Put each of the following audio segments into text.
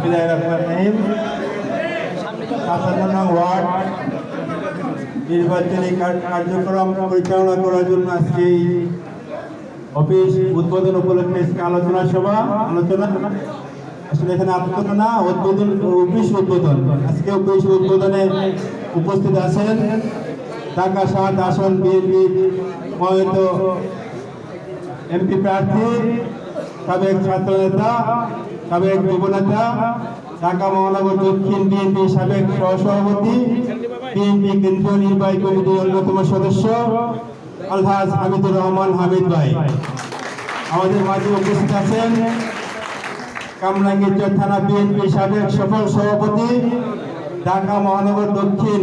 বিসমিল্লাহিররহমানিররহিম। ৫৭ নং ওয়ার্ড নির্বাচনী কার্যক্রম পরিচালনা করার জন্য আজকে এই অফিস উদ্বোধন উপলক্ষে আলোচনা সভা আসলে এখানে আলোচনা উদ্বোধন অফিস উদ্বোধন আজকে অফিস উদ্বোধনে উপস্থিত আছেন ঢাকা ৭ আসন বিএনপি মনোনীত এমপি প্রার্থী, সাবেক ছাত্রনেতা, সাবেক যুবনেতা, ঢাকা মহানগর দক্ষিণ বিএনপি সাবেক সহসভাপতি, বিএনপি কেন্দ্রীয় নির্বাহী কমিটির অন্যতম সদস্য আলহাজ হামিদুর রহমান হামিদ ভাই। আমাদের মাঝে উপস্থিত আছেন কামরাঙ্গীরচর থানা বিএনপি সাবেক সফল সভাপতি, ঢাকা মহানগর দক্ষিণ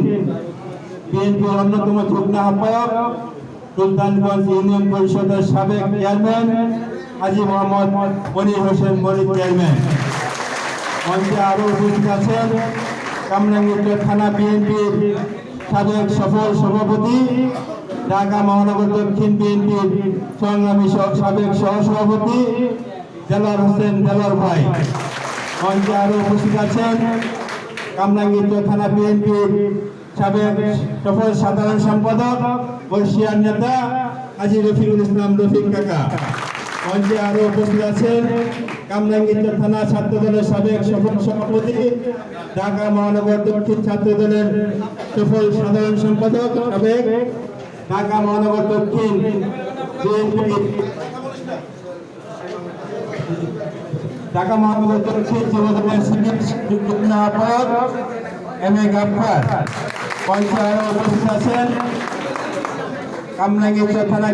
বিএনপির অন্যতম যুগ্ম আহ্বায়ক, সুলতানগঞ্জ ইউনিয়ন পরিষদের সাবেক চেয়ারম্যান হাজী মোহাম্মদ মনির হোসেন মনির চেয়ারম্যান। মঞ্চে আরও উপস্থিত আছেন কামরাঙ্গীরচর থানা বিএনপির সাবেক সফল সভাপতি, ঢাকা মহানগর দক্ষিণ বিএনপির সংগ্রামী সাবেক সহসভাপতি দেলোয়ার হোসেন দেলোয়ার ভাই। মঞ্চে আরও উপস্থিত আছেন কামরাঙ্গীরচর থানা বিএনপির সাবেক সফল সাধারণ সম্পাদক বর্ষিয়ার নেতা হাজী রফিকুল ইসলাম রফিক কাকা। মঞ্চে আরও উপস্থিত আছেন কামরাঙ্গীরচর থানা ছাত্রদলের সাবেক সফল সভাপতি, ঢাকা মহানগর দক্ষিণ ছাত্রদলের সফল সাধারণ সম্পাদক, সাবেক ঢাকা মহানগর দক্ষিণ ঢাকা মহানগর দক্ষিণ যুবদলের যুগ্ম আহ্বায়ক এম এ গাফফার। মঞ্চে আরও উপস্থিত আছেন কামরাঙ্গীরচর থানা